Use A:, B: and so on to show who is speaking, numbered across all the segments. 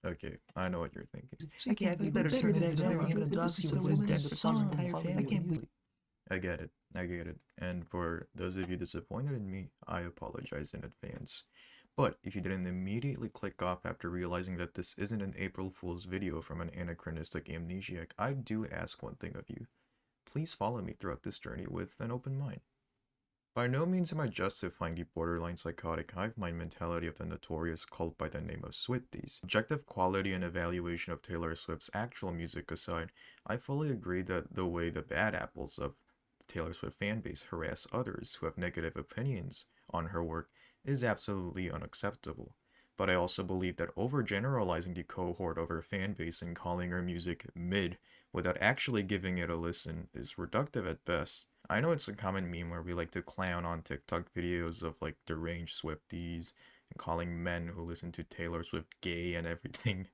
A: Okay, I know what you're thinking.
B: I can't be better than that genre. I'm gonna dox you with this damn song. I can't believe.
A: I get it. I get it. And for those of you disappointed in me, I apologize in advance. But if you didn't immediately click off after realizing that this isn't an April Fool's video from an anachronistic amnesiac, I do ask one thing of you. Please follow me throughout this journey with an open mind. By no means am I justifying the borderline psychotic hive mind mentality of the notorious cult by the name of Swifties. Objective quality and evaluation of Taylor Swift's actual music aside, I fully agree that the way the bad apples of the Taylor Swift fanbase harass others who have negative opinions on her work is absolutely unacceptable. But I also believe that overgeneralizing the cohort of her fanbase and calling her music mid without actually giving it a listen is reductive at best. I know it's a common meme where we like to clown on TikTok videos of like deranged Swifties and calling men who listen to Taylor Swift gay and everything.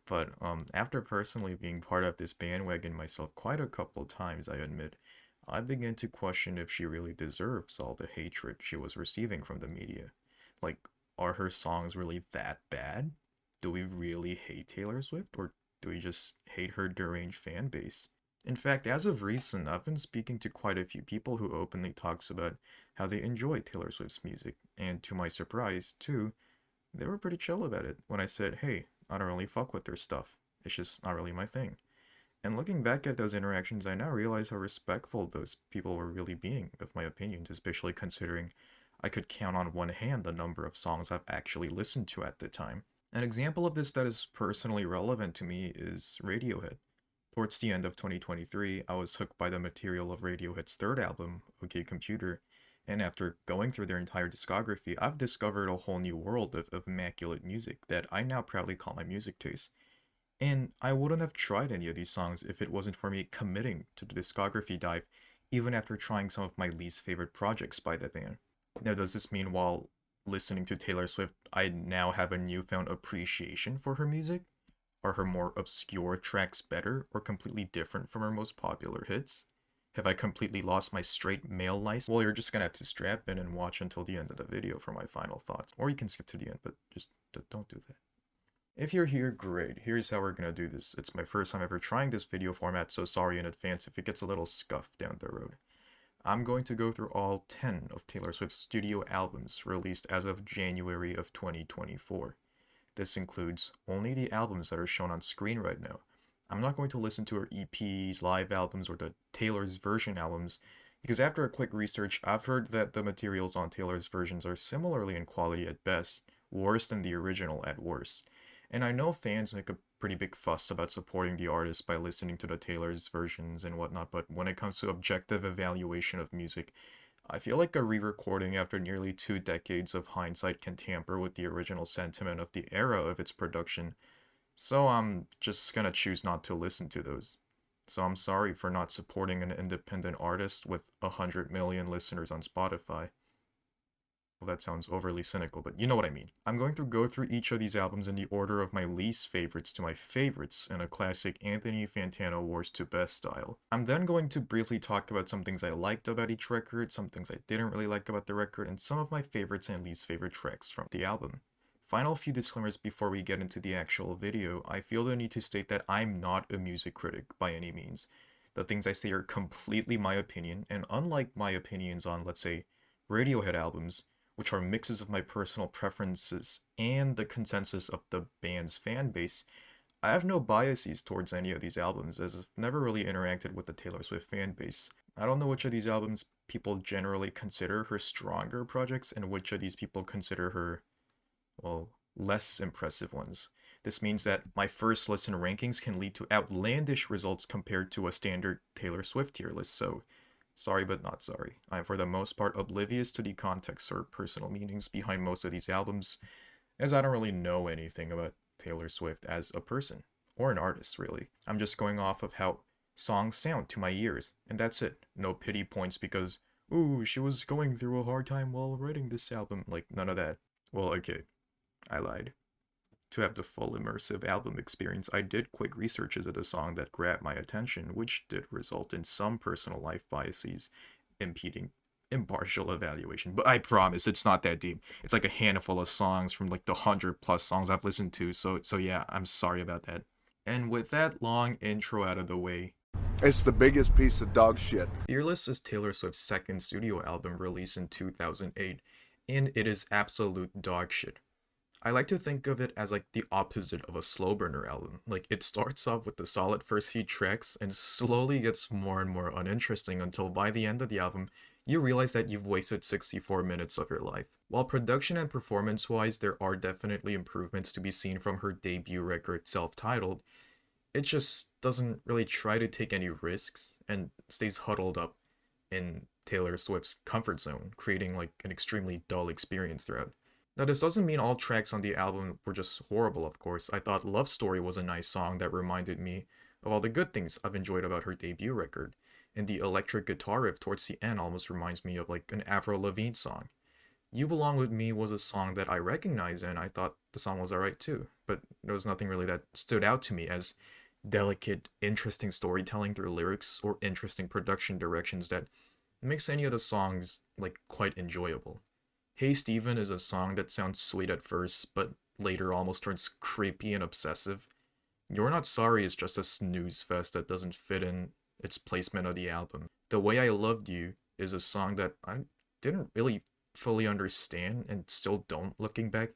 A: But after personally being part of this bandwagon myself quite a couple of times, I admit, I began to question if she really deserves all the hatred she was receiving from the media. Like, are her songs really that bad? Do we really hate Taylor Swift, or do we just hate her deranged fan base? In fact, as of recent, I've been speaking to quite a few people who openly talks about how they enjoy Taylor Swift's music, and to my surprise, too, they were pretty chill about it when I said, hey, I don't really fuck with their stuff. It's just not really my thing. And looking back at those interactions, I now realize how respectful those people were really being of my opinions, especially considering I could count on one hand the number of songs I've actually listened to at the time. An example of this that is personally relevant to me is Radiohead. Towards the end of 2023, I was hooked by the material of Radiohead's third album, OK Computer, and after going through their entire discography, I've discovered a whole new world of immaculate music that I now proudly call my music taste. And I wouldn't have tried any of these songs if it wasn't for me committing to the discography dive, even after trying some of my least favorite projects by the band. Now, does this mean while listening to Taylor Swift, I now have a newfound appreciation for her music? Are her more obscure tracks better or completely different from her most popular hits? Have I completely lost my straight male license? Well, you're just gonna have to strap in and watch until the end of the video for my final thoughts. Or you can skip to the end, but just don't do that. If you're here, great. Here's how we're gonna do this. It's my first time ever trying this video format, so sorry in advance if it gets a little scuffed down the road. I'm going to go through all 10 of Taylor Swift's studio albums released as of January of 2024. This includes only the albums that are shown on screen right now. I'm not going to listen to her EPs, live albums, or the Taylor's version albums, because after a quick research, I've heard that the materials on Taylor's versions are similarly in quality at best, worse than the original at worst. And I know fans make a pretty big fuss about supporting the artist by listening to the Taylor's versions and whatnot, but when it comes to objective evaluation of music, I feel like a re-recording after nearly 2 decades of hindsight can tamper with the original sentiment of the era of its production, so I'm just gonna choose not to listen to those. So I'm sorry for not supporting an independent artist with 100 million listeners on Spotify. Well, that sounds overly cynical, but you know what I mean. I'm going to go through each of these albums in the order of my least favorites to my favorites in a classic Anthony Fantano worst to best style. I'm then going to briefly talk about some things I liked about each record, some things I didn't really like about the record, and some of my favorites and least favorite tracks from the album. Final few disclaimers before we get into the actual video. I feel the need to state that I'm not a music critic by any means. The things I say are completely my opinion, and unlike my opinions on, let's say, Radiohead albums, which are mixes of my personal preferences and the consensus of the band's fan base, I have no biases towards any of these albums, as I've never really interacted with the Taylor Swift fan base. I don't know which of these albums people generally consider her stronger projects and which of these people consider her, well, less impressive ones. This means that my first listen rankings can lead to outlandish results compared to a standard Taylor Swift tier list, so sorry but not sorry. I am for the most part oblivious to the context or personal meanings behind most of these albums, as I don't really know anything about Taylor Swift as a person, or an artist really. I'm just going off of how songs sound to my ears, and that's it. No pity points because, ooh, she was going through a hard time while writing this album. Like, none of that. Well, okay, I lied. To have the full immersive album experience, I did quick researches of a song that grabbed my attention, which did result in some personal life biases impeding impartial evaluation, but I promise it's not that deep. It's like a handful of songs from like the 100+ songs I've listened to, so yeah, I'm sorry about that. And with that long intro out of the way,
C: It's the biggest piece of dog shit.
A: Fearless is Taylor Swift's second studio album released in 2008, and it is absolute dog shit. I like to think of it as like the opposite of a slow burner album. Like it starts off with the solid first few tracks and slowly gets more and more uninteresting until by the end of the album, you realize that you've wasted 64 minutes of your life. While production and performance wise, there are definitely improvements to be seen from her debut record self-titled, it just doesn't really try to take any risks and stays huddled up in Taylor Swift's comfort zone, creating like an extremely dull experience throughout. Now, this doesn't mean all tracks on the album were just horrible, of course. I thought Love Story was a nice song that reminded me of all the good things I've enjoyed about her debut record, and the electric guitar riff towards the end almost reminds me of like an Avril Lavigne song. You Belong With Me was a song that I recognize, and I thought the song was alright too, but there was nothing really that stood out to me as delicate, interesting storytelling through lyrics or interesting production directions that makes any of the songs like quite enjoyable. Hey Steven is a song that sounds sweet at first, but later almost turns creepy and obsessive. You're Not Sorry is just a snooze fest that doesn't fit in its placement of the album. The Way I Loved You is a song that I didn't really fully understand and still don't looking back.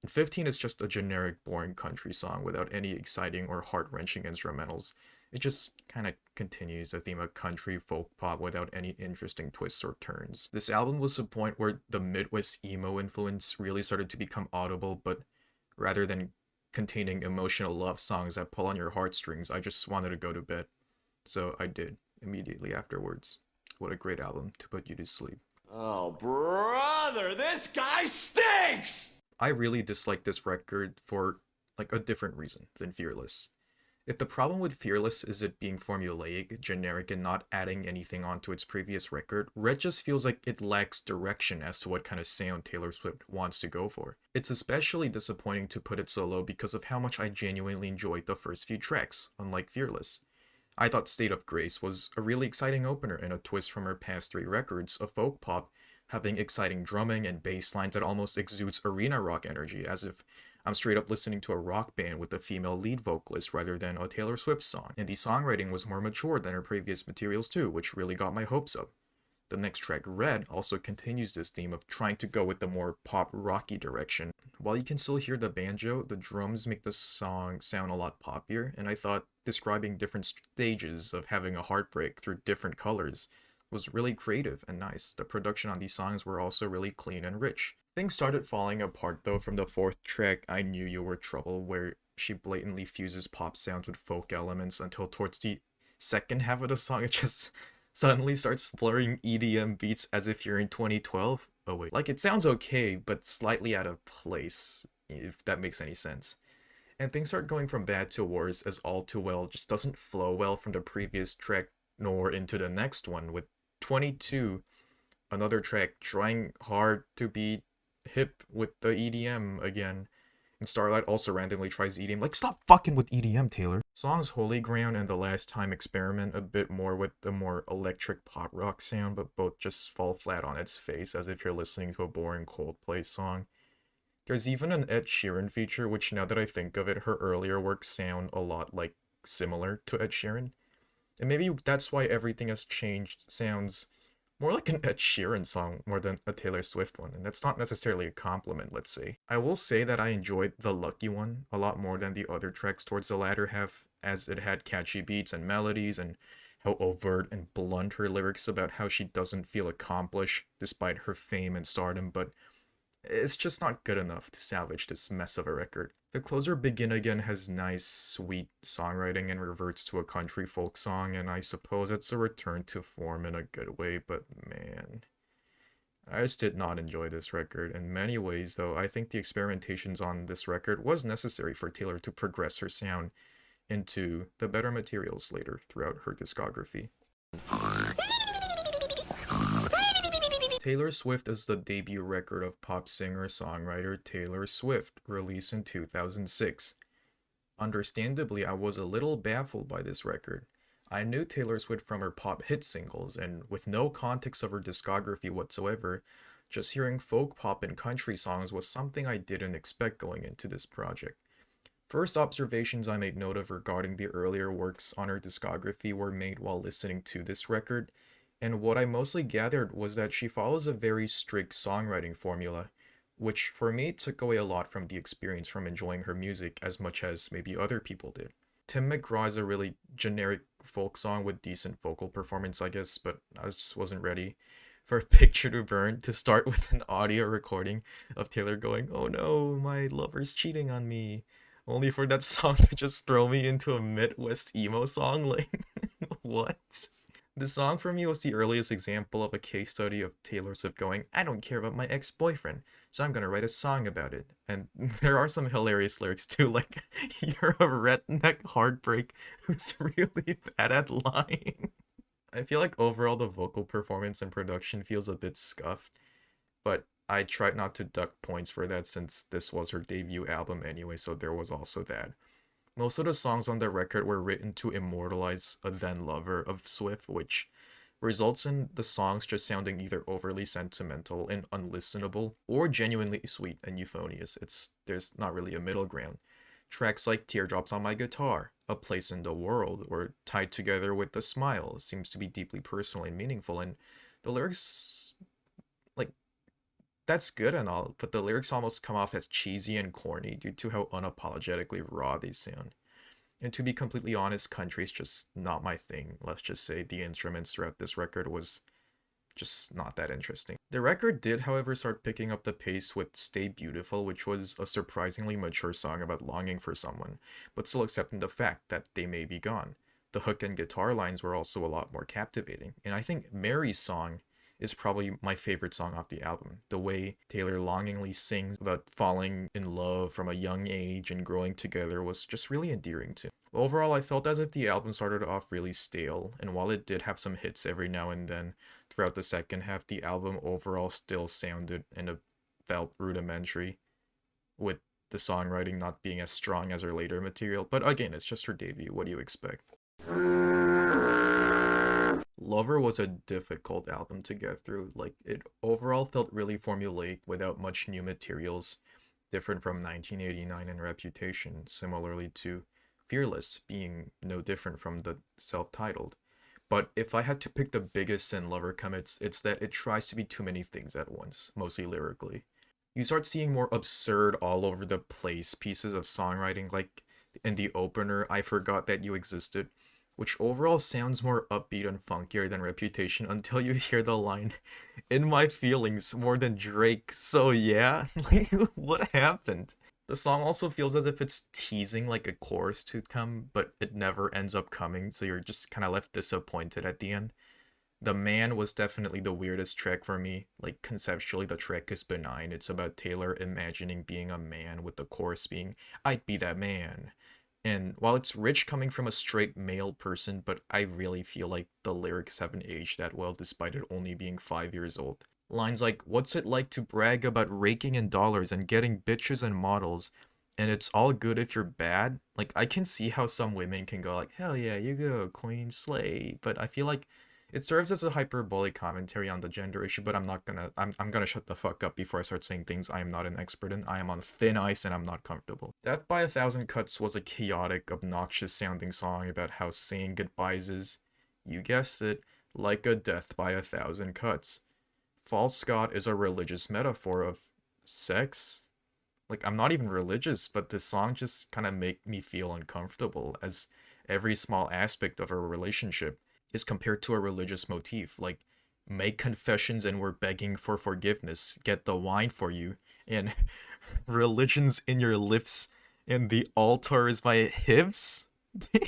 A: And 15 is just a generic boring country song without any exciting or heart-wrenching instrumentals. It just kind of continues the theme of country folk pop without any interesting twists or turns. This album was the point where the Midwest emo influence really started to become audible, but rather than containing emotional love songs that pull on your heartstrings, I just wanted to go to bed. So I did, immediately afterwards. What a great album to put you to sleep.
D: Oh, brother, this guy stinks!
A: I really dislike this record for like a different reason than Fearless. If the problem with Fearless is it being formulaic, generic, and not adding anything onto its previous record, Red just feels like it lacks direction as to what kind of sound Taylor Swift wants to go for. It's especially disappointing to put it so low because of how much I genuinely enjoyed the first few tracks, unlike Fearless. I thought State of Grace was a really exciting opener and a twist from her past three records of folk pop, having exciting drumming and bass lines that almost exudes arena rock energy, as if I'm straight up listening to a rock band with a female lead vocalist rather than a Taylor Swift song. And the songwriting was more mature than her previous materials too, which really got my hopes up. The next track, Red, also continues this theme of trying to go with the more pop rocky direction. While you can still hear the banjo, the drums make the song sound a lot poppier, and I thought describing different stages of having a heartbreak through different colors was really creative and nice. The production on these songs were also really clean and rich. Things started falling apart though from the fourth track, I Knew You Were Trouble, where she blatantly fuses pop sounds with folk elements until towards the second half of the song it just suddenly starts blurring EDM beats as if you're in 2012. Oh wait, like it sounds okay, but slightly out of place, if that makes any sense. And things start going from bad to worse as All Too Well just doesn't flow well from the previous track nor into the next one, with 22, another track trying hard to be hip with the EDM again. And Starlight also randomly tries EDM. Like, stop fucking with EDM, Taylor. Songs Holy Ground and The Last Time experiment a bit more with the more electric pop rock sound, but both just fall flat on its face as if you're listening to a boring Coldplay song. There's even an Ed Sheeran feature, which now that I think of it, her earlier works sound a lot like similar to Ed Sheeran. And maybe that's why Everything Has Changed sounds more like an Ed Sheeran song more than a Taylor Swift one, and that's not necessarily a compliment, let's say. I will say that I enjoyed The Lucky One a lot more than the other tracks towards the latter half, as it had catchy beats and melodies, and how overt and blunt her lyrics about how she doesn't feel accomplished despite her fame and stardom, but it's just not good enough to salvage this mess of a record. The closer Begin Again has nice, sweet songwriting and reverts to a country folk song, and I suppose it's a return to form in a good way, but man, I just did not enjoy this record. In many ways, though, I think the experimentations on this record was necessary for Taylor to progress her sound into the better materials later throughout her discography. Taylor Swift is the debut record of pop singer-songwriter Taylor Swift, released in 2006. Understandably, I was a little baffled by this record. I knew Taylor Swift from her pop hit singles, and with no context of her discography whatsoever, just hearing folk pop and country songs was something I didn't expect going into this project. First observations I made note of regarding the earlier works on her discography were made while listening to this record, and what I mostly gathered was that she follows a very strict songwriting formula, which for me took away a lot from the experience from enjoying her music as much as maybe other people did. Tim McGraw is a really generic folk song with decent vocal performance, I guess, but I just wasn't ready for a Picture to Burn to start with an audio recording of Taylor going, "Oh no, my lover's cheating on me," only for that song to just throw me into a Midwest emo song. Like, what? The song for me was the earliest example of a case study of Taylor Swift going, "I don't care about my ex-boyfriend, so I'm gonna write a song about it." And there are some hilarious lyrics too, like, "You're a redneck heartbreak who's really bad at lying." I feel like overall the vocal performance and production feels a bit scuffed, but I tried not to duck points for that since this was her debut album anyway, so there was also that. Most of the songs on the record were written to immortalize a then lover of Swift, which results in the songs just sounding either overly sentimental and unlistenable or genuinely sweet and euphonious. There's not really a middle ground. Tracks like Teardrops on My Guitar, A Place in the World, or Tied Together with a Smile seems to be deeply personal and meaningful, and the lyrics, like, that's good and all, but the lyrics almost come off as cheesy and corny due to how unapologetically raw they sound. And to be completely honest, country is just not my thing. Let's just say the instruments throughout this record was just not that interesting. The record did, however, start picking up the pace with Stay Beautiful, which was a surprisingly mature song about longing for someone, but still accepting the fact that they may be gone. The hook and guitar lines were also a lot more captivating, and I think Mary's song is probably my favorite song off the album. The way Taylor longingly sings about falling in love from a young age and growing together was just really endearing to me. Overall, I felt as if the album started off really stale, and while it did have some hits every now and then, throughout the second half, the album overall still sounded and felt rudimentary, with the songwriting not being as strong as her later material. But again, it's just her debut. What do you expect? Lover was a difficult album to get through. Like, it overall felt really formulaic without much new materials, different from 1989 and Reputation, similarly to Fearless being no different from the self-titled. But if I had to pick the biggest sin Lover commits, it's that it tries to be too many things at once, mostly lyrically. You start seeing more absurd all over the place pieces of songwriting, like in the opener, I Forgot That You Existed, which overall sounds more upbeat and funkier than Reputation until you hear the line, "In my feelings more than Drake, so yeah." Like, what happened? The song also feels as if it's teasing like a chorus to come, but it never ends up coming, so you're just kind of left disappointed at the end. The Man was definitely the weirdest track for me. Like, conceptually, the track is benign. It's about Taylor imagining being a man, with the chorus being, "I'd be that man." And while it's rich coming from a straight male person, but I really feel like the lyrics haven't aged that well despite it only being 5 years old. Lines like, "What's it like to brag about raking in dollars and getting bitches and models, and it's all good if you're bad?" Like, I can see how some women can go like, "Hell yeah, you go, queen, slay," but I feel like it serves as a hyperbolic commentary on the gender issue, but I'm gonna shut the fuck up before I start saying things I am not an expert in. I am on thin ice and I'm not comfortable. Death by a Thousand Cuts was a chaotic, obnoxious sounding song about how saying goodbyes is, you guessed it, like a death by a thousand cuts. False Scott is a religious metaphor of sex. Like, I'm not even religious, but this song just kind of make me feel uncomfortable, as every small aspect of a relationship is compared to a religious motif, like, make confessions and we're begging for forgiveness, get the wine for you, and religion's in your lips, and the altar is my hips?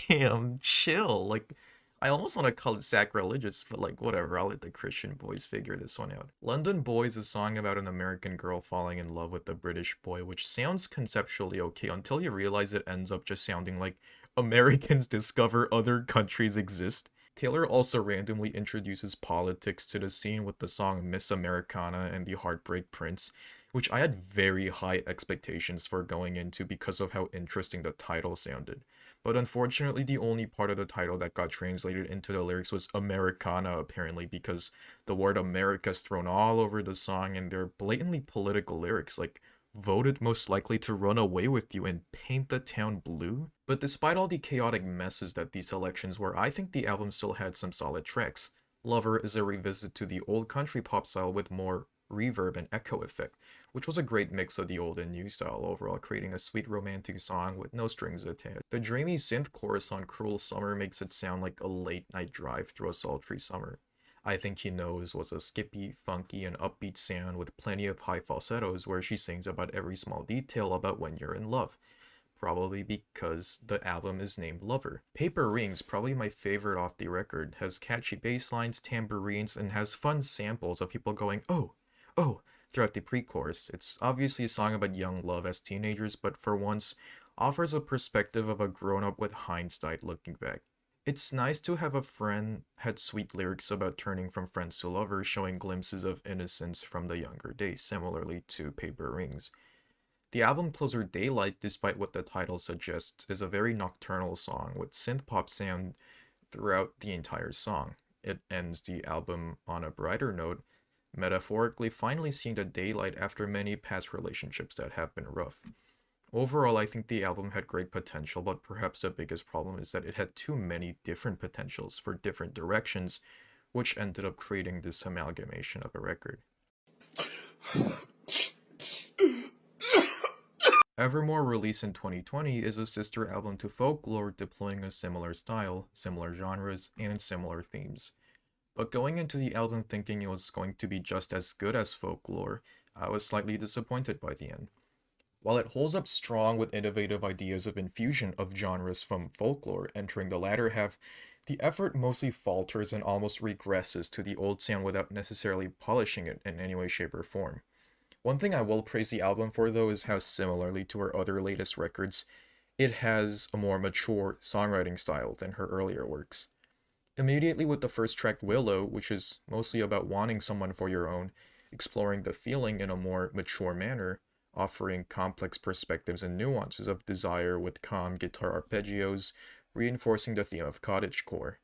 A: Damn, chill. Like, I almost want to call it sacrilegious, but like, whatever, I'll let the Christian boys figure this one out. London Boy is a song about an American girl falling in love with a British boy, which sounds conceptually okay until you realize it ends up just sounding like Americans discover other countries exist. Taylor also randomly introduces politics to the scene with the song Miss Americana and the Heartbreak Prince, which I had very high expectations for going into because of how interesting the title sounded. But unfortunately, the only part of the title that got translated into the lyrics was Americana, apparently, because the word America is thrown all over the song and they're blatantly political lyrics, like voted most likely to run away with you and paint the town blue. But despite all the chaotic messes that these selections were, I think the album still had some solid tracks. Lover is a revisit to the old country pop style with more reverb and echo effect, which was a great mix of the old and new style overall, creating a sweet romantic song with no strings attached. The dreamy synth chorus on Cruel Summer makes it sound like a late night drive through a sultry summer. I Think He Knows was a skippy, funky, and upbeat sound with plenty of high falsettos where she sings about every small detail about when you're in love. Probably because the album is named Lover. Paper Rings, probably my favorite off the record, has catchy bass lines, tambourines, and has fun samples of people going, oh, oh, throughout the pre-chorus. It's obviously a song about young love as teenagers, but for once, offers a perspective of a grown-up with hindsight looking back. It's nice to have a friend had sweet lyrics about turning from friends to lovers, showing glimpses of innocence from the younger days, similarly to Paper Rings. The album closer Daylight, despite what the title suggests, is a very nocturnal song with synth-pop sound throughout the entire song. It ends the album on a brighter note, metaphorically finally seeing the daylight after many past relationships that have been rough. Overall, I think the album had great potential, but perhaps the biggest problem is that it had too many different potentials for different directions, which ended up creating this amalgamation of a record. Evermore, released in 2020, is a sister album to Folklore, deploying a similar style, similar genres, and similar themes. But going into the album thinking it was going to be just as good as Folklore, I was slightly disappointed by the end. While it holds up strong with innovative ideas of infusion of genres from Folklore entering the latter half, the effort mostly falters and almost regresses to the old sound without necessarily polishing it in any way, shape, or form. One thing I will praise the album for, though, is how similarly to her other latest records, it has a more mature songwriting style than her earlier works. Immediately with the first track, Willow, which is mostly about wanting someone for your own, exploring the feeling in a more mature manner, offering complex perspectives and nuances of desire with calm guitar arpeggios, reinforcing the theme of cottagecore.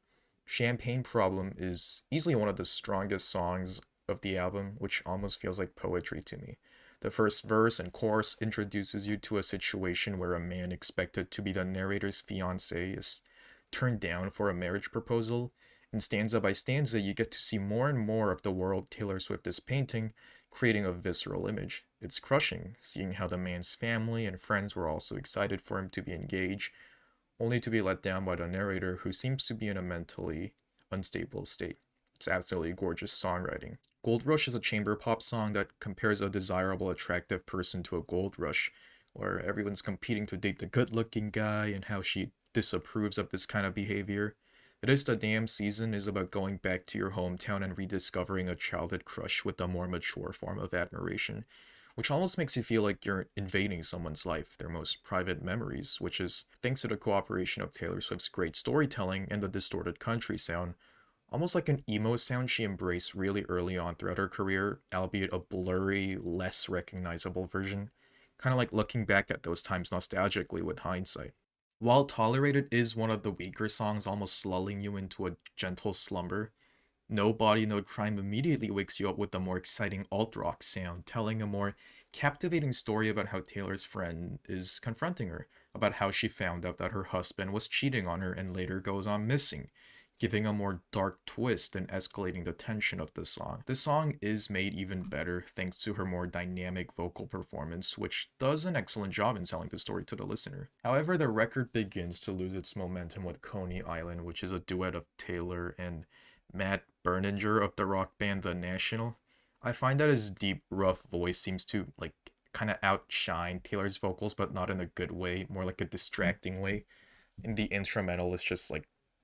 A: Champagne Problem is easily one of the strongest songs of the album, which almost feels like poetry to me. The first verse and chorus introduces you to a situation where a man expected to be the narrator's fiance is turned down for a marriage proposal, and stanza by stanza you get to see more and more of the world Taylor Swift is painting, creating a visceral image. It's crushing, seeing how the man's family and friends were also excited for him to be engaged, only to be let down by the narrator who seems to be in a mentally unstable state. It's absolutely gorgeous songwriting. Gold Rush is a chamber pop song that compares a desirable, attractive person to a gold rush, where everyone's competing to date the good-looking guy and how she disapproves of this kind of behavior. It Is the Damn Season is about going back to your hometown and rediscovering a childhood crush with a more mature form of admiration, which almost makes you feel like you're invading someone's life, their most private memories, which is, thanks to the cooperation of Taylor Swift's great storytelling and the distorted country sound, almost like an emo sound she embraced really early on throughout her career, albeit a blurry, less recognizable version, kind of like looking back at those times nostalgically with hindsight. While Tolerated is one of the weaker songs, almost lulling you into a gentle slumber, No Body, No Crime immediately wakes you up with a more exciting alt-rock sound, telling a more captivating story about how Taylor's friend is confronting her, about how she found out that her husband was cheating on her and later goes on missing, giving a more dark twist and escalating the tension of the song. This song is made even better thanks to her more dynamic vocal performance, which does an excellent job in selling the story to the listener. However, the record begins to lose its momentum with Coney Island, which is a duet of Taylor and Matt Berninger of the rock band The National. I find that his deep, rough voice seems to, kind of outshine Taylor's vocals, but not in a good way, more like a distracting way. And the instrumental is just,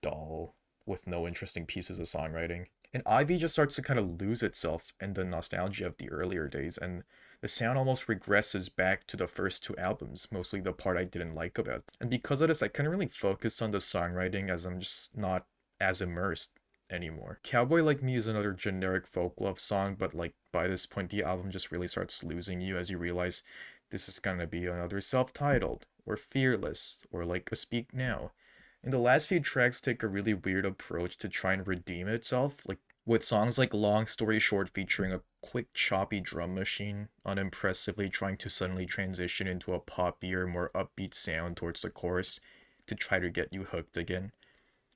A: dull, with no interesting pieces of songwriting. And Ivy just starts to kind of lose itself in the nostalgia of the earlier days, and the sound almost regresses back to the first two albums, mostly the part I didn't like about it. And because of this, I couldn't really focus on the songwriting as I'm just not as immersed anymore. Cowboy Like Me is another generic folk love song, but like by this point the album just really starts losing you as you realize this is gonna be another self-titled, or Fearless, or like a Speak Now. And the last few tracks take a really weird approach to try and redeem itself, like with songs like Long Story Short featuring a quick choppy drum machine, unimpressively trying to suddenly transition into a poppier, more upbeat sound towards the chorus to try to get you hooked again.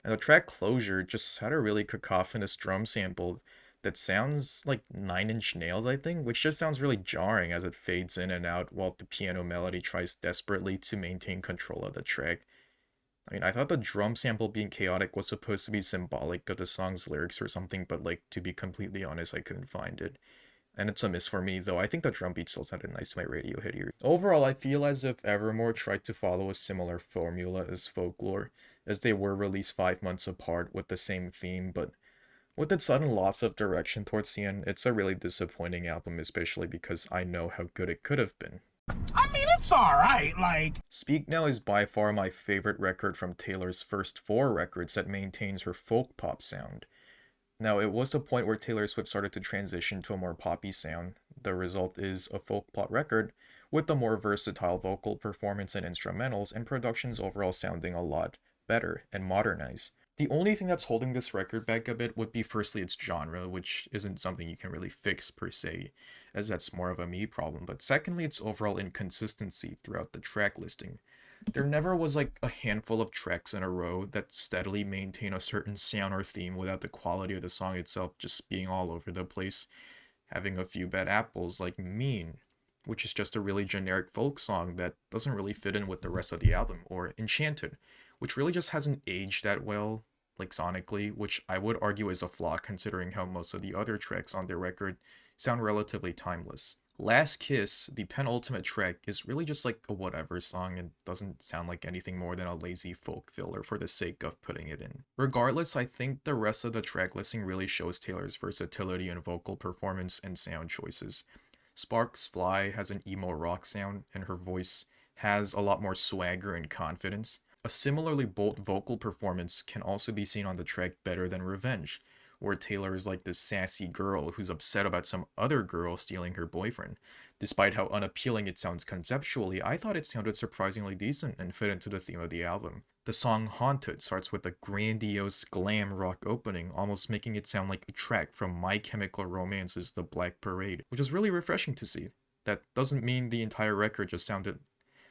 A: And the track Closure just had a really cacophonous drum sample that sounds like Nine Inch Nails, I think, which just sounds really jarring as it fades in and out while the piano melody tries desperately to maintain control of the track. I mean, I thought the drum sample being chaotic was supposed to be symbolic of the song's lyrics or something, but like, to be completely honest, I couldn't find it. And it's a miss for me, though I think the drum beat still sounded nice to my radio hit ear. Overall, I feel as if Evermore tried to follow a similar formula as Folklore, as they were released 5 months apart with the same theme, but with its sudden loss of direction towards the end, it's a really disappointing album, especially because I know how good it could have been.
E: I mean, it's alright, like...
A: Speak Now is by far my favorite record from Taylor's first 4 records that maintains her folk pop sound. Now, it was the point where Taylor Swift started to transition to a more poppy sound. The result is a folk pop record with a more versatile vocal performance and instrumentals, and productions overall sounding a lot better and modernized. The only thing that's holding this record back a bit would be firstly its genre, which isn't something you can really fix per se, as that's more of a me problem, but secondly its overall inconsistency throughout the track listing. There never was like a handful of tracks in a row that steadily maintain a certain sound or theme without the quality of the song itself just being all over the place. Having a few bad apples like Mean, which is just a really generic folk song that doesn't really fit in with the rest of the album, or Enchanted, which really just hasn't aged that well, like sonically, which I would argue is a flaw considering how most of the other tracks on their record sound relatively timeless. Last Kiss, the penultimate track, is really just like a whatever song and doesn't sound like anything more than a lazy folk filler for the sake of putting it in. Regardless, I think the rest of the track listing really shows Taylor's versatility in vocal performance and sound choices. Sparks Fly has an emo rock sound, and her voice has a lot more swagger and confidence. A similarly bold vocal performance can also be seen on the track Better Than Revenge, where Taylor is like this sassy girl who's upset about some other girl stealing her boyfriend. Despite how unappealing it sounds conceptually, I thought it sounded surprisingly decent and fit into the theme of the album. The song Haunted starts with a grandiose glam rock opening, almost making it sound like a track from My Chemical Romance's The Black Parade, which was really refreshing to see. That doesn't mean the entire record just sounded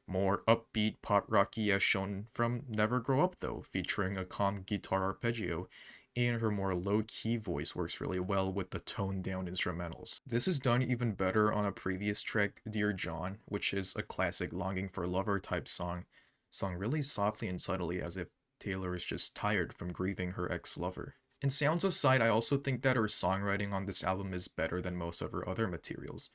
A: more upbeat pop rocky as shown from Never Grow Up though, featuring a calm guitar arpeggio, and her more low-key voice works really well with the toned-down instrumentals. This is done even better on a previous track, Dear John, which is a classic longing for lover type song, sung really softly and subtly as if Taylor is just tired from grieving her ex-lover. And sounds aside, I also think that her songwriting on this album is better than most of her other materials.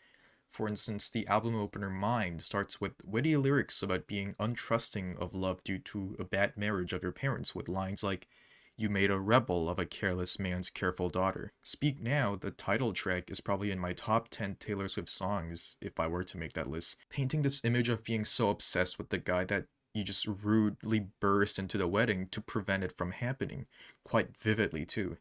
A: For instance, the album opener Mind starts with witty lyrics about being untrusting of love due to a bad marriage of your parents, with lines like, "You made a rebel of a careless man's careful daughter." Speak Now, the title track, is probably in my top 10 Taylor Swift songs, if I were to make that list, painting this image of being so obsessed with the guy that you just rudely burst into the wedding to prevent it from happening, quite vividly too.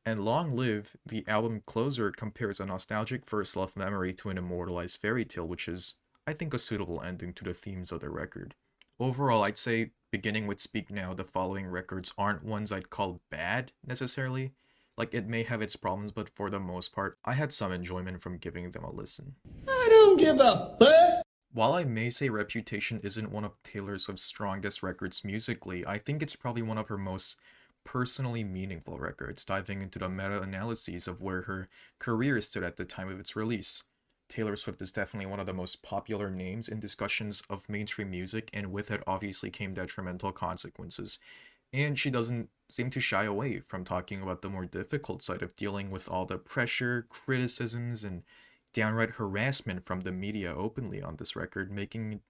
A: And Long Live, the album closer, compares a nostalgic first love memory to an immortalized fairy tale, which is, I think, a suitable ending to the themes of the record. Overall, I'd say, beginning with Speak Now, the following records aren't ones I'd call bad, necessarily. Like, it may have its problems, but for the most part, I had some enjoyment from giving them a listen.
E: I don't give a fuck!
A: While I may say Reputation isn't one of Taylor Swift's strongest records musically, I think it's probably one of her most personally meaningful records, diving into the meta-analyses of where her career stood at the time of its release. Taylor Swift is definitely one of the most popular names in discussions of mainstream music, and with it obviously came detrimental consequences. And she doesn't seem to shy away from talking about the more difficult side of dealing with all the pressure, criticisms, and downright harassment from the media openly on this record, making it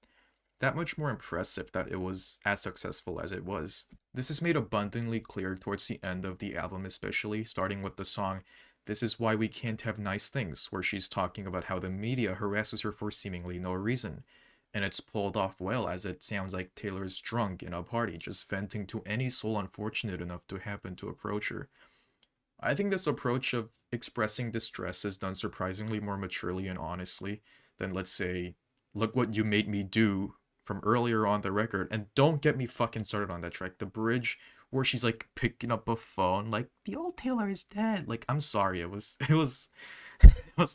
A: that much more impressive that it was as successful as it was. This is made abundantly clear towards the end of the album, especially, starting with the song This Is Why We Can't Have Nice Things, where she's talking about how the media harasses her for seemingly no reason. And it's pulled off well, as it sounds like Taylor's drunk in a party, just venting to any soul unfortunate enough to happen to approach her. I think this approach of expressing distress is done surprisingly more maturely and honestly than, let's say, Look What You Made Me Do from earlier on the record. And don't get me fucking started on that track. The bridge where she's like picking up a phone, like, the old Taylor is dead. Like, I'm sorry, it was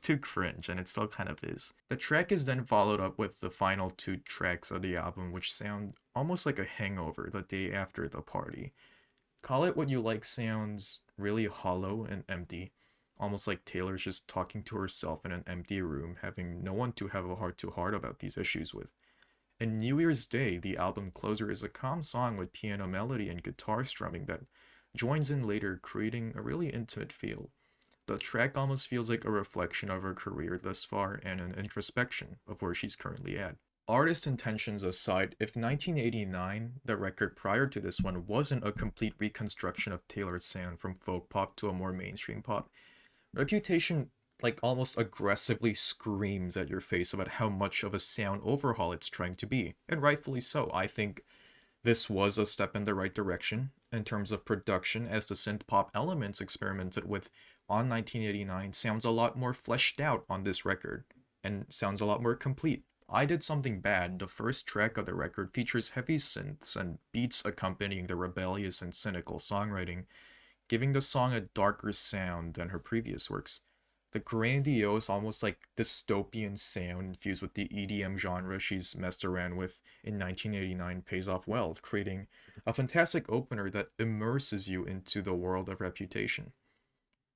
A: too cringe, and it still kind of is. The track is then followed up with the final two tracks of the album, which sound almost like a hangover the day after the party. Call It What You Like sounds really hollow and empty, almost like Taylor's just talking to herself in an empty room, having no one to have a heart-to-heart about these issues with. And New Year's Day, the album closer, is a calm song with piano melody and guitar strumming that joins in later, creating a really intimate feel. The track almost feels like a reflection of her career thus far and an introspection of where she's currently at. Artist intentions aside, if 1989, the record prior to this one, wasn't a complete reconstruction of Taylor's sound from folk pop to a more mainstream pop, Reputation like almost aggressively screams at your face about how much of a sound overhaul it's trying to be, and rightfully so. I think this was a step in the right direction in terms of production, as the synth pop elements experimented with on 1989 sounds a lot more fleshed out on this record, and sounds a lot more complete. I Did Something Bad, the first track of the record, features heavy synths and beats accompanying the rebellious and cynical songwriting, giving the song a darker sound than her previous works. The grandiose, almost like dystopian sound infused with the EDM genre she's messed around with in 1989 pays off well, creating a fantastic opener that immerses you into the world of Reputation.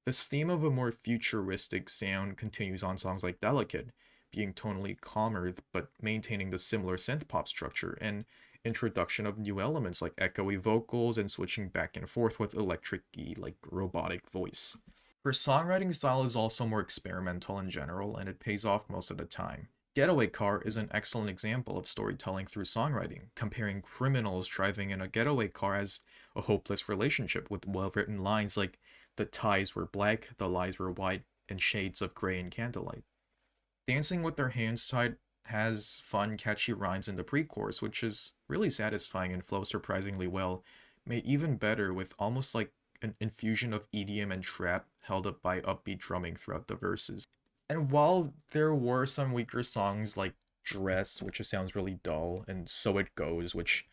A: This theme of a more futuristic sound continues on songs like Delicate, being tonally calmer but maintaining the similar synth pop structure, and introduction of new elements like echoey vocals and switching back and forth with electric-y, like robotic voice. Her songwriting style is also more experimental in general, and it pays off most of the time. Getaway Car is an excellent example of storytelling through songwriting, comparing criminals driving in a getaway car as a hopeless relationship with well-written lines like "the ties were black, the lies were white, and shades of gray and candlelight." Dancing with Their Hands Tied has fun, catchy rhymes in the pre-chorus, which is really satisfying and flows surprisingly well, made even better with almost like an infusion of EDM and trap held up by upbeat drumming throughout the verses. And while there were some weaker songs like Dress, which just sounds really dull, and So It Goes, which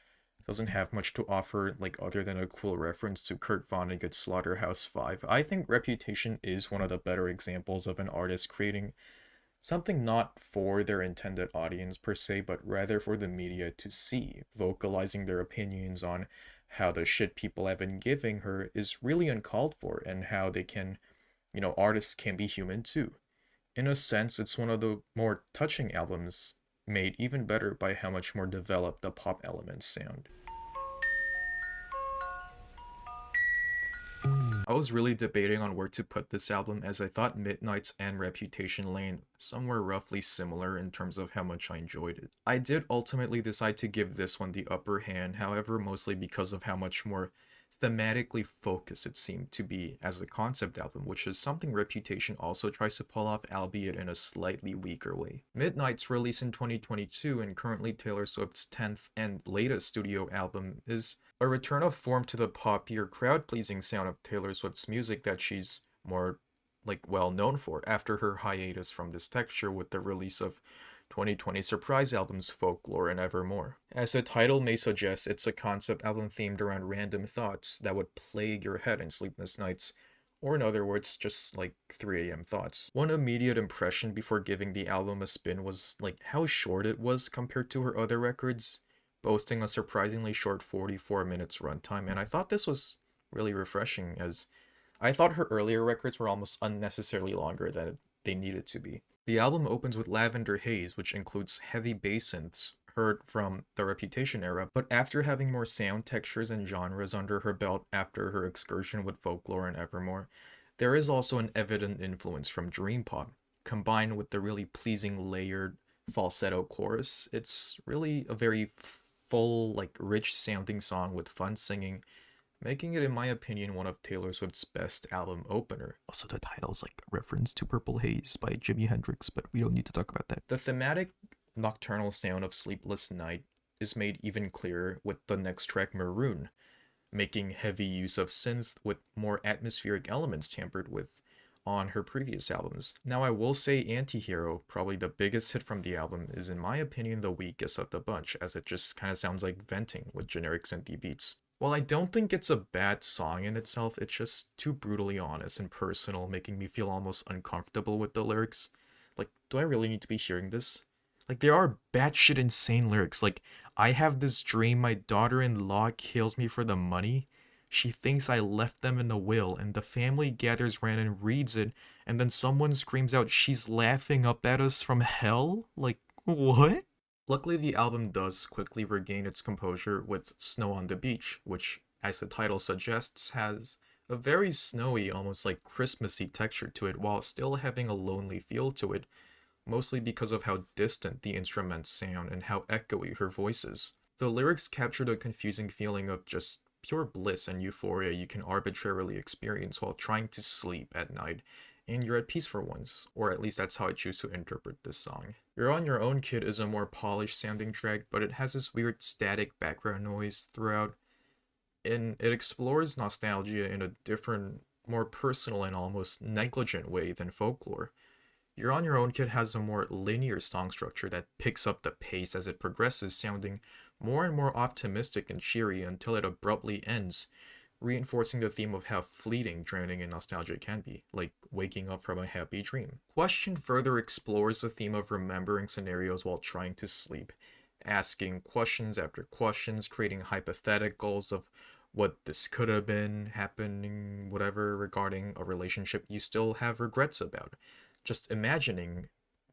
A: doesn't have much to offer like other than a cool reference to Kurt Vonnegut's Slaughterhouse-5, I think Reputation is one of the better examples of an artist creating something not for their intended audience per se, but rather for the media to see, vocalizing their opinions on how the shit people have been giving her is really uncalled for, and how they can, artists can be human too. In a sense, it's one of the more touching albums, made even better by how much more developed the pop elements sound. I was really debating on where to put this album, as I thought Midnight's and Reputation lane somewhere roughly similar in terms of how much I enjoyed it. I did ultimately decide to give this one the upper hand, however, mostly because of how much more thematically focused it seemed to be as a concept album, which is something Reputation also tries to pull off, albeit in a slightly weaker way. Midnight's release in 2022 and currently Taylor Swift's 10th and latest studio album is a return of form to the poppier, crowd-pleasing sound of Taylor Swift's music that she's more well known for after her hiatus from this texture with the release of 2020 surprise albums Folklore and Evermore. As the title may suggest, it's a concept album themed around random thoughts that would plague your head in sleepless nights, or in other words, just 3 a.m. thoughts. One immediate impression before giving the album a spin was how short it was compared to her other records, boasting a surprisingly short 44 minutes runtime, and I thought this was really refreshing, as I thought her earlier records were almost unnecessarily longer than they needed to be. The album opens with Lavender Haze, which includes heavy bass synths heard from the Reputation era, but after having more sound textures and genres under her belt after her excursion with Folklore and Evermore, there is also an evident influence from dream pop, combined with the really pleasing layered falsetto chorus. It's really a very full, rich sounding song with fun singing, making it, in my opinion, one of Taylor Swift's best album opener. Also, the title's a reference to Purple Haze by Jimi Hendrix, but we don't need to talk about that. The thematic nocturnal sound of Sleepless Night is made even clearer with the next track, Maroon, making heavy use of synth with more atmospheric elements tampered with on her previous albums. Now I will say Antihero, probably the biggest hit from the album, is in my opinion the weakest of the bunch, as it just kind of sounds like venting with generic synthy beats. While I don't think it's a bad song in itself, it's just too brutally honest and personal, making me feel almost uncomfortable with the lyrics. Like, do I really need to be hearing this? Like, there are batshit insane lyrics. Like, I have this dream my daughter-in-law kills me for the money. She thinks I left them in the will, and the family gathers round and reads it, and then someone screams out, "She's laughing up at us from hell?" Like, what? Luckily, the album does quickly regain its composure with Snow on the Beach, which, as the title suggests, has a very snowy, almost like Christmassy texture to it, while still having a lonely feel to it, mostly because of how distant the instruments sound and how echoey her voice is. The lyrics capture the confusing feeling of just pure bliss and euphoria you can arbitrarily experience while trying to sleep at night, and you're at peace for once, or at least that's how I choose to interpret this song. You're on Your Own Kid is a more polished sounding track, but it has this weird static background noise throughout, and it explores nostalgia in a different, more personal and almost negligent way than Folklore. You're on Your Own Kid has a more linear song structure that picks up the pace as it progresses, sounding more and more optimistic and cheery until it abruptly ends, reinforcing the theme of how fleeting drowning in nostalgia can be, like waking up from a happy dream. Question further explores the theme of remembering scenarios while trying to sleep, asking questions after questions, creating hypotheticals of what this could have been happening, whatever, regarding a relationship you still have regrets about. Just imagining,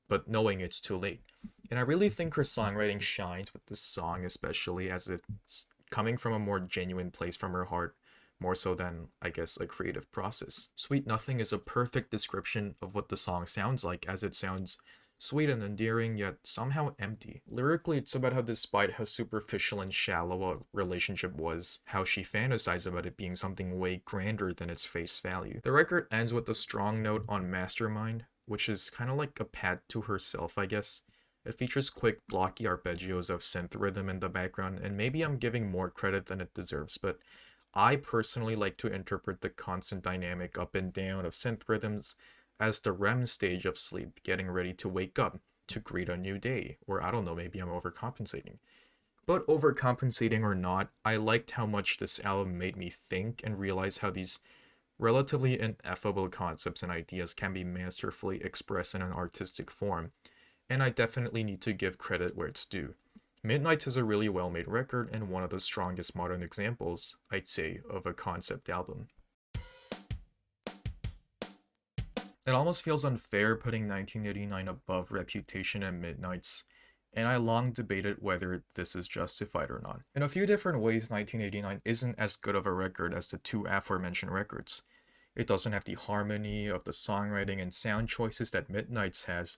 A: but knowing it's too late. And I really think her songwriting shines with this song, especially as it's coming from a more genuine place from her heart, more so than, I guess, a creative process. Sweet Nothing is a perfect description of what the song sounds like, as it sounds sweet and endearing, yet somehow empty. Lyrically, it's about how despite how superficial and shallow a relationship was, how she fantasized about it being something way grander than its face value. The record ends with a strong note on Mastermind, which is kind of like a pat to herself, I guess. It features quick, blocky arpeggios of synth rhythm in the background, and maybe I'm giving more credit than it deserves, but I personally like to interpret the constant dynamic up and down of synth rhythms as the REM stage of sleep, getting ready to wake up, to greet a new day, or I don't know, maybe I'm overcompensating. But overcompensating or not, I liked how much this album made me think and realize how these relatively ineffable concepts and ideas can be masterfully expressed in an artistic form, and I definitely need to give credit where it's due. Midnights is a really well-made record and one of the strongest modern examples, I'd say, of a concept album. It almost feels unfair putting 1989 above Reputation and Midnights, and I long debated whether this is justified or not. In a few different ways, 1989 isn't as good of a record as the two aforementioned records. It doesn't have the harmony of the songwriting and sound choices that Midnights has,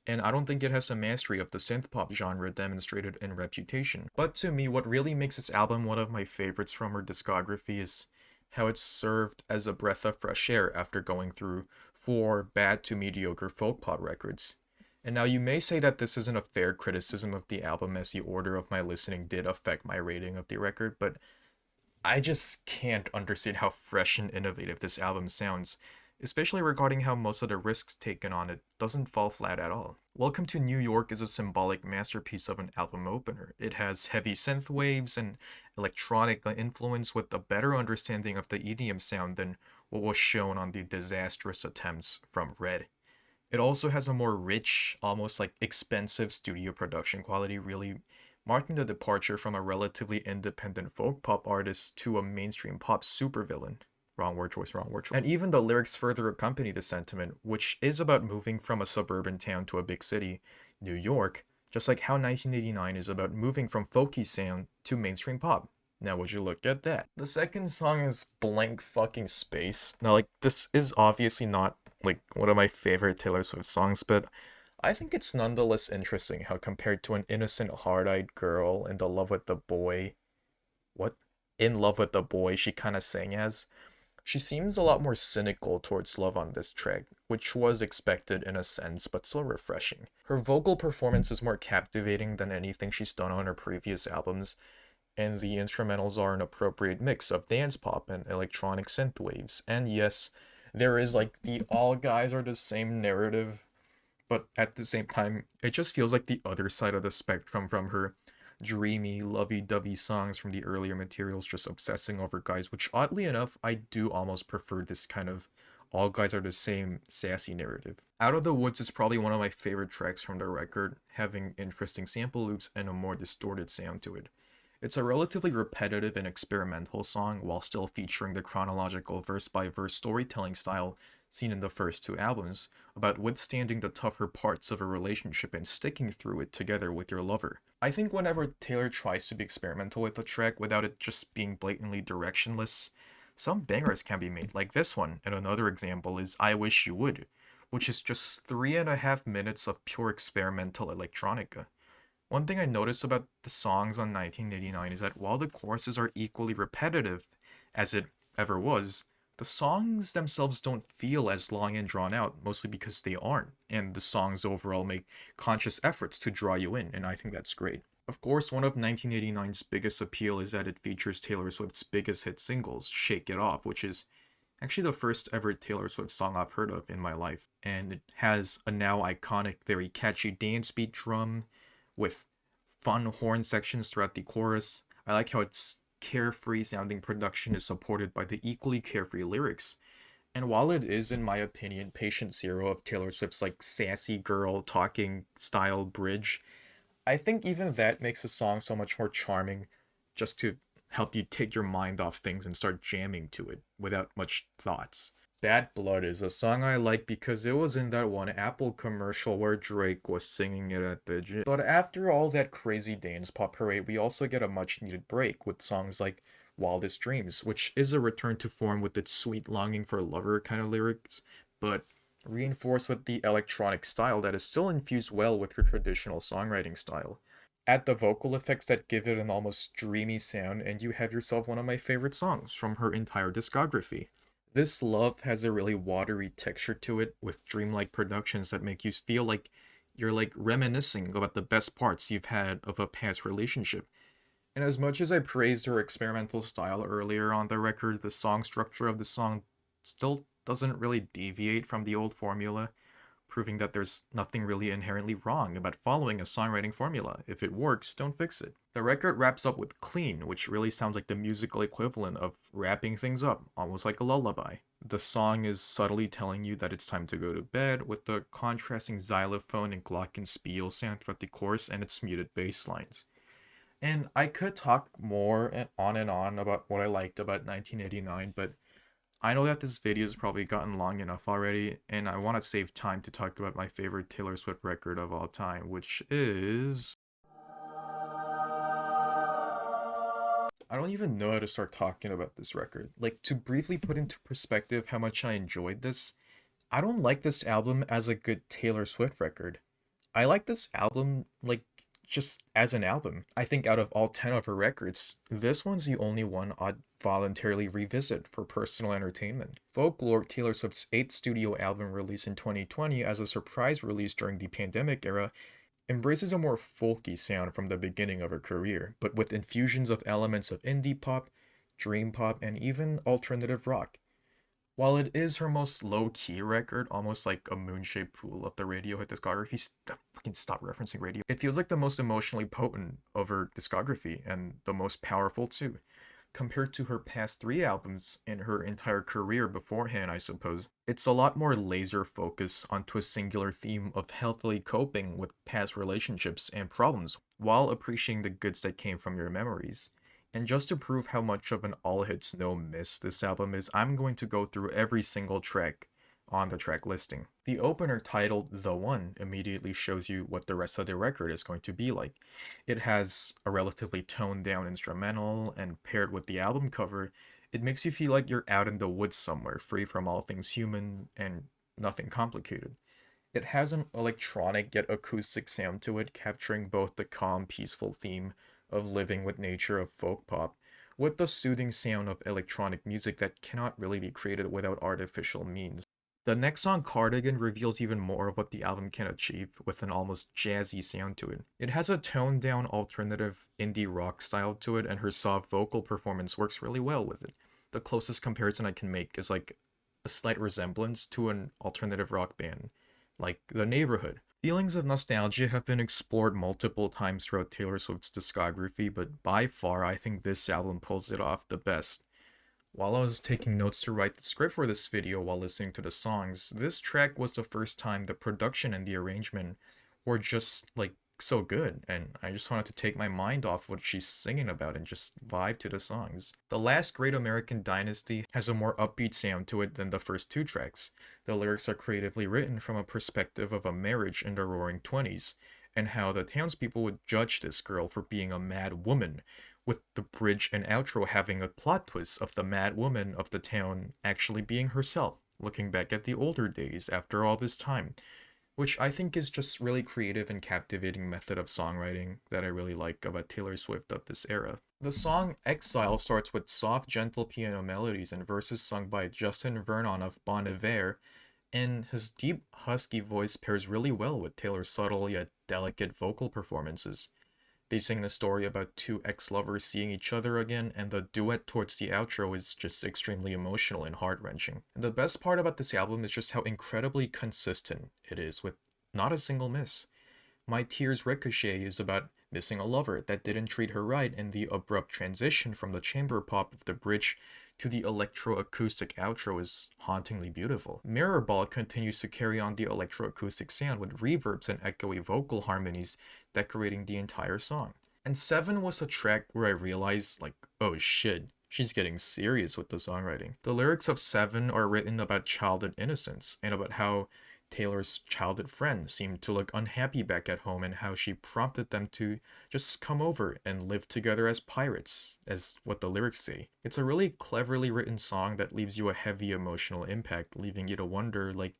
A: and I don't think it has the mastery of the synthpop genre demonstrated in Reputation. But to me, what really makes this album one of my favorites from her discography is how it's served as a breath of fresh air after going through 4 bad to mediocre folk pop records. And now you may say that this isn't a fair criticism of the album, as the order of my listening did affect my rating of the record, but I just can't understand how fresh and innovative this album sounds, especially regarding how most of the risks taken on it doesn't fall flat at all. Welcome to New York is a symbolic masterpiece of an album opener. It has heavy synth waves and electronic influence with a better understanding of the EDM sound than what was shown on the disastrous attempts from Red. It also has a more rich, almost like expensive studio production quality, really marking the departure from a relatively independent folk pop artist to a mainstream pop supervillain. Wrong word choice, wrong word choice. And even the lyrics further accompany the sentiment, which is about moving from a suburban town to a big city, New York, just like how 1989 is about moving from folky sound to mainstream pop. Now would you look at that? The second song is Blank Fucking Space. Now, like, this is obviously not, like, one of my favorite Taylor Swift songs, but I think it's nonetheless interesting how compared to an innocent, hard-eyed girl in love with the boy, she kind of sang as, she seems a lot more cynical towards love on this track, which was expected in a sense, but still refreshing. Her vocal performance is more captivating than anything she's done on her previous albums, and the instrumentals are an appropriate mix of dance pop and electronic synth waves. And yes, there is like the all guys are the same narrative, but at the same time, it just feels like the other side of the spectrum from her dreamy, lovey-dovey songs from the earlier materials, just obsessing over guys, which oddly enough, I do almost prefer this kind of all guys are the same sassy narrative. Out of the Woods is probably one of my favorite tracks from the record, having interesting sample loops and a more distorted sound to it. It's a relatively repetitive and experimental song while still featuring the chronological verse by verse storytelling style seen in the first two albums, about withstanding the tougher parts of a relationship and sticking through it together with your lover. I think whenever Taylor tries to be experimental with a track without it just being blatantly directionless, some bangers can be made, like this one, and another example is I Wish You Would, which is just 3.5 minutes of pure experimental electronica. One thing I noticed about the songs on 1989 is that while the choruses are equally repetitive as it ever was, the songs themselves don't feel as long and drawn out, mostly because they aren't, and the songs overall make conscious efforts to draw you in, and I think that's great. Of course, one of 1989's biggest appeal is that it features Taylor Swift's biggest hit singles, Shake It Off, which is actually the first ever Taylor Swift song I've heard of in my life, and it has a now iconic, very catchy dance beat drum with fun horn sections throughout the chorus. I like how its carefree sounding production is supported by the equally carefree lyrics. And while it is, in my opinion, patient zero of Taylor Swift's like sassy girl talking style bridge, I think even that makes the song so much more charming just to help you take your mind off things and start jamming to it without much thoughts. Bad Blood is a song I like because it was in that one Apple commercial where Drake was singing it at the gym. But after all that crazy dance pop parade, we also get a much needed break with songs like Wildest Dreams, which is a return to form with its sweet longing for a lover kind of lyrics, but reinforced with the electronic style that is still infused well with her traditional songwriting style. Add the vocal effects that give it an almost dreamy sound, and you have yourself one of my favorite songs from her entire discography. This Love has a really watery texture to it, with dreamlike productions that make you feel like you're like reminiscing about the best parts you've had of a past relationship. And as much as I praised her experimental style earlier on the record, the song structure of the song still doesn't really deviate from the old formula, proving that there's nothing really inherently wrong about following a songwriting formula. If it works, don't fix it. The record wraps up with Clean, which really sounds like the musical equivalent of wrapping things up, almost like a lullaby. The song is subtly telling you that it's time to go to bed, with the contrasting xylophone and glockenspiel sound throughout the chorus and its muted bass lines. And I could talk more and on about what I liked about 1989, but I know that this video has probably gotten long enough already, and I want to save time to talk about my favorite Taylor Swift record of all time, which is... I don't even know how to start talking about this record. Like, to briefly put into perspective how much I enjoyed this, I don't like this album as a good Taylor Swift record. I like this album, like, just as an album. I think out of all 10 of her records, this one's the only one I'd voluntarily revisit for personal entertainment. Folklore, Taylor Swift's 8th studio album released in 2020 as a surprise release during the pandemic era, embraces a more folky sound from the beginning of her career, but with infusions of elements of indie pop, dream pop, and even alternative rock. While it is her most low-key record, almost like a moon-shaped pool of the Radiohead discography, fucking stop referencing radio. It feels like the most emotionally potent of her discography, and the most powerful too. Compared to her past 3 albums and her entire career beforehand, I suppose. It's a lot more laser focused onto a singular theme of healthily coping with past relationships and problems, while appreciating the goods that came from your memories. And just to prove how much of an all hits no miss this album is, I'm going to go through every single track on the track listing. The opener, titled The One, immediately shows you what the rest of the record is going to be like. It has a relatively toned down instrumental, and paired with the album cover, it makes you feel like you're out in the woods somewhere, free from all things human and nothing complicated. It has an electronic yet acoustic sound to it, capturing both the calm, peaceful theme of living with nature of folk pop, with the soothing sound of electronic music that cannot really be created without artificial means. The next song, Cardigan, reveals even more of what the album can achieve with an almost jazzy sound to it. It has a toned down alternative indie rock style to it, and her soft vocal performance works really well with it. The closest comparison I can make is like a slight resemblance to an alternative rock band, like The Neighborhood. Feelings of nostalgia have been explored multiple times throughout Taylor Swift's discography, but by far I think this album pulls it off the best. While I was taking notes to write the script for this video while listening to the songs, this track was the first time the production and the arrangement were just like so good, and I just wanted to take my mind off what she's singing about and just vibe to the songs. The Last Great American Dynasty has a more upbeat sound to it than the first two tracks. The lyrics are creatively written from a perspective of a marriage in the roaring 20s, and how the townspeople would judge this girl for being a mad woman, with the bridge and outro having a plot twist of the mad woman of the town actually being herself, looking back at the older days after all this time, which I think is just really creative and captivating method of songwriting that I really like about Taylor Swift of this era. The song Exile starts with soft, gentle piano melodies and verses sung by Justin Vernon of Bon Iver, and his deep, husky voice pairs really well with Taylor's subtle yet delicate vocal performances. They sing the story about two ex-lovers seeing each other again, and the duet towards the outro is just extremely emotional and heart-wrenching. And the best part about this album is just how incredibly consistent it is, with not a single miss. My Tears Ricochet is about missing a lover that didn't treat her right, and the abrupt transition from the chamber pop of the bridge to the electroacoustic outro is hauntingly beautiful. Mirror Ball continues to carry on the electroacoustic sound with reverbs and echoey vocal harmonies decorating the entire song. And 7 was a track where I realized, like, oh shit, she's getting serious with the songwriting. The lyrics of 7 are written about childhood innocence, and about how Taylor's childhood friend seemed to look unhappy back at home, and how she prompted them to just come over and live together as pirates, as what the lyrics say. It's a really cleverly written song that leaves you a heavy emotional impact, leaving you to wonder, like,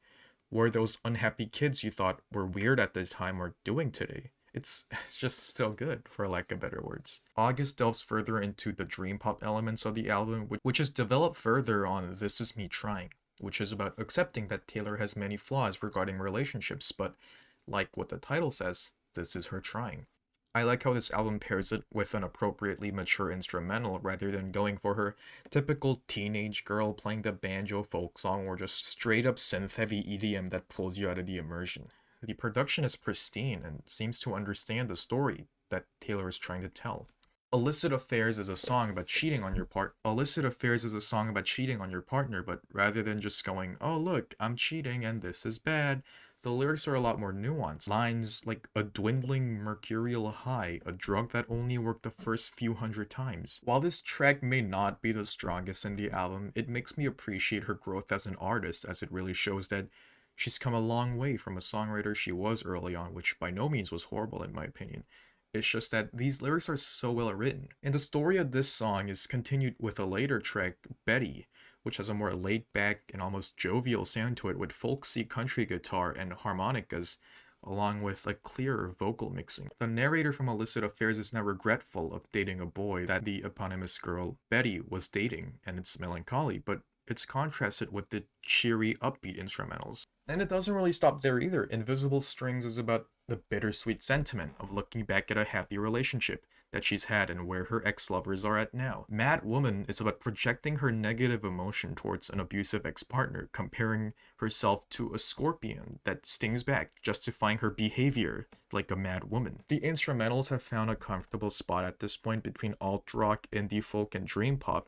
A: what those unhappy kids you thought were weird at the time are doing today. It's just still good, for lack of better words. August delves further into the dream pop elements of the album, which is developed further on This Is Me Trying, which is about accepting that Taylor has many flaws regarding relationships, but like what the title says, this is her trying. I like how this album pairs it with an appropriately mature instrumental rather than going for her typical teenage girl playing the banjo folk song or just straight up synth-heavy EDM that pulls you out of the immersion. The production is pristine and seems to understand the story that Taylor is trying to tell. Illicit Affairs is a song about cheating on your partner, but rather than just going, oh look, I'm cheating and this is bad, the lyrics are a lot more nuanced. Lines like a dwindling mercurial high, a drug that only worked the first few hundred times. While this track may not be the strongest in the album, it makes me appreciate her growth as an artist, as it really shows that she's come a long way from a songwriter she was early on, which by no means was horrible in my opinion. It's just that these lyrics are so well written. And the story of this song is continued with a later track, Betty, which has a more laid-back and almost jovial sound to it with folksy country guitar and harmonicas, along with a clearer vocal mixing. The narrator from Illicit Affairs is now regretful of dating a boy that the eponymous girl, Betty, was dating, and it's melancholy, but it's contrasted with the cheery, upbeat instrumentals. And it doesn't really stop there either. Invisible Strings is about the bittersweet sentiment of looking back at a happy relationship that she's had and where her ex-lovers are at now. Mad Woman is about projecting her negative emotion towards an abusive ex-partner, comparing herself to a scorpion that stings back, justifying her behavior like a mad woman. The instrumentals have found a comfortable spot at this point between alt-rock, indie folk, and dream pop.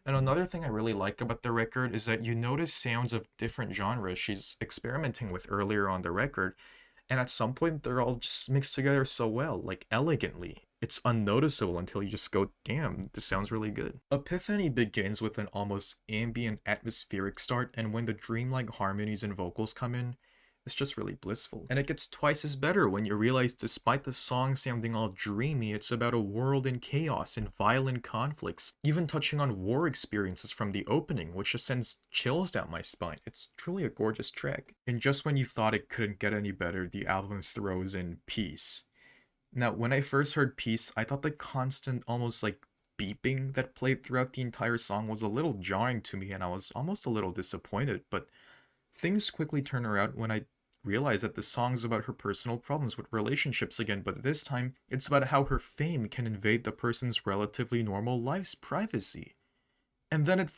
A: And another thing I really like about the record is that you notice sounds of different genres she's experimenting with earlier on the record, and at some point they're all just mixed together so well, like elegantly. It's unnoticeable until you just go, damn, this sounds really good. Epiphany begins with an almost ambient atmospheric start, and when the dreamlike harmonies and vocals come in, it's just really blissful. And it gets twice as better when you realize despite the song sounding all dreamy, it's about a world in chaos and violent conflicts, even touching on war experiences from the opening, which just sends chills down my spine. It's truly a gorgeous track. And just when you thought it couldn't get any better, the album throws in Peace. Now, when I first heard Peace, I thought the constant, almost like beeping that played throughout the entire song was a little jarring to me, and I was almost a little disappointed, but things quickly turn around when I realize that the song's about her personal problems with relationships again, but this time it's about how her fame can invade the person's relatively normal life's privacy. And then it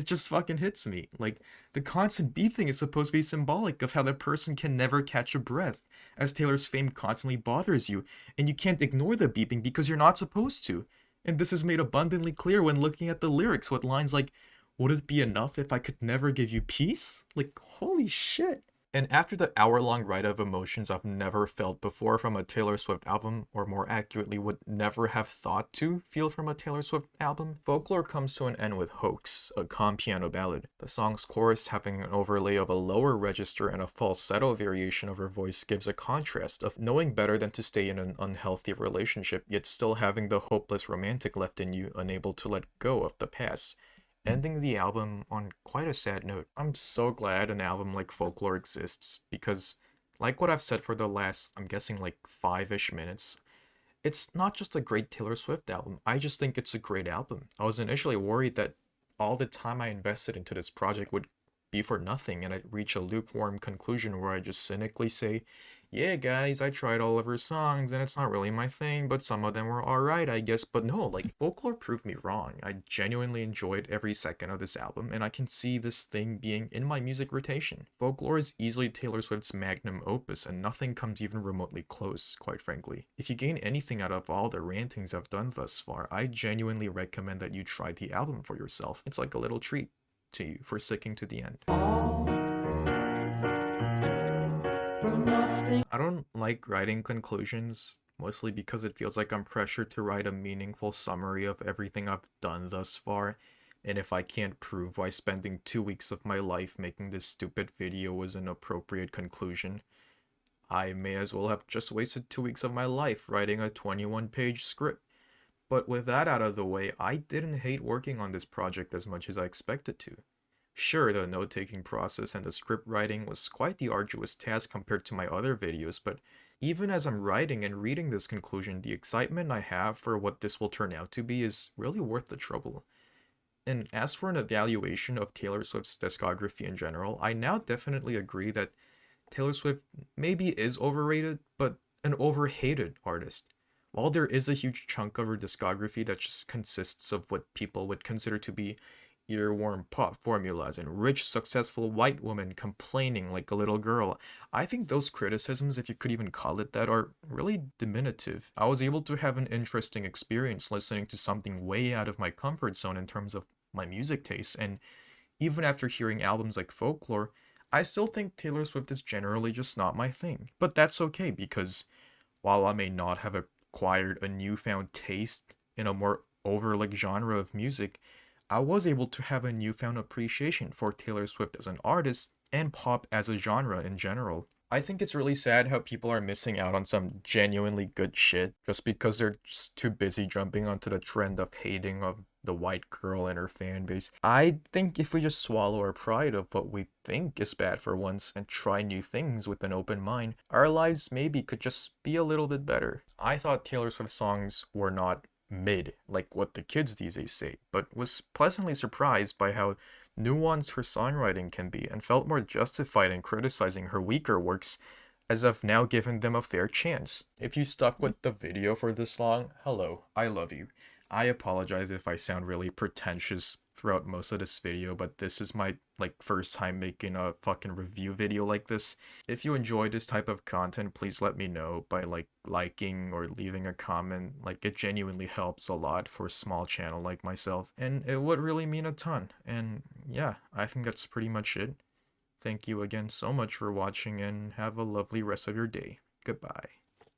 A: just fucking hits me. Like, the constant beeping is supposed to be symbolic of how the person can never catch a breath, as Taylor's fame constantly bothers you, and you can't ignore the beeping because you're not supposed to. And this is made abundantly clear when looking at the lyrics with lines like, "Would it be enough if I could never give you peace?" Like, holy shit. And after the hour-long ride of emotions I've never felt before from a Taylor Swift album, or more accurately, would never have thought to feel from a Taylor Swift album, Folklore comes to an end with Hoax, a calm piano ballad. The song's chorus having an overlay of a lower register and a falsetto variation of her voice gives a contrast of knowing better than to stay in an unhealthy relationship, yet still having the hopeless romantic left in you, unable to let go of the past, ending the album on quite a sad note. I'm so glad an album like Folklore exists, because, like what I've said for the last, I'm guessing, like 5-ish minutes, it's not just a great Taylor Swift album, I just think it's a great album. I was initially worried that all the time I invested into this project would be for nothing, and I'd reach a lukewarm conclusion where I just cynically say, yeah guys, I tried all of her songs and it's not really my thing, but some of them were alright I guess. But no, like, Folklore proved me wrong. I genuinely enjoyed every second of this album, and I can see this thing being in my music rotation. Folklore is easily Taylor Swift's magnum opus, and nothing comes even remotely close, quite frankly. If you gain anything out of all the rantings I've done thus far, I genuinely recommend that you try the album for yourself. It's like a little treat to you for sticking to the end. I don't like writing conclusions, mostly because it feels like I'm pressured to write a meaningful summary of everything I've done thus far, and if I can't prove why spending 2 weeks of my life making this stupid video was an appropriate conclusion, I may as well have just wasted 2 weeks of my life writing a 21-page script. But with that out of the way, I didn't hate working on this project as much as I expected to. Sure, the note-taking process and the script writing was quite the arduous task compared to my other videos, but even as I'm writing and reading this conclusion, the excitement I have for what this will turn out to be is really worth the trouble. And as for an evaluation of Taylor Swift's discography in general, I now definitely agree that Taylor Swift maybe is overrated, but an overhated artist. While there is a huge chunk of her discography that just consists of what people would consider to be earworm pop formulas and rich, successful white women complaining like a little girl, I think those criticisms, if you could even call it that, are really diminutive. I was able to have an interesting experience listening to something way out of my comfort zone in terms of my music taste, and even after hearing albums like Folklore, I still think Taylor Swift is generally just not my thing. But that's okay, because while I may not have acquired a newfound taste in a more overlooked genre of music, I was able to have a newfound appreciation for Taylor Swift as an artist and pop as a genre in general. I think it's really sad how people are missing out on some genuinely good shit just because they're just too busy jumping onto the trend of hating of the white girl and her fan base. I think if we just swallow our pride of what we think is bad for once and try new things with an open mind, our lives maybe could just be a little bit better. I thought Taylor Swift songs were not mid, like what the kids these days say, but was pleasantly surprised by how nuanced her songwriting can be, and felt more justified in criticizing her weaker works, as I've now given them a fair chance. If you stuck with the video for this long, hello, I love you. I apologize if I sound really pretentious throughout most of this video, but this is my first time making a fucking review video like this. If you enjoy this type of content, please let me know by liking or leaving a comment. It genuinely helps a lot for a small channel like myself, and it would really mean a ton. And yeah, I think that's pretty much it. Thank you again so much for watching, and have a lovely rest of your day. Goodbye.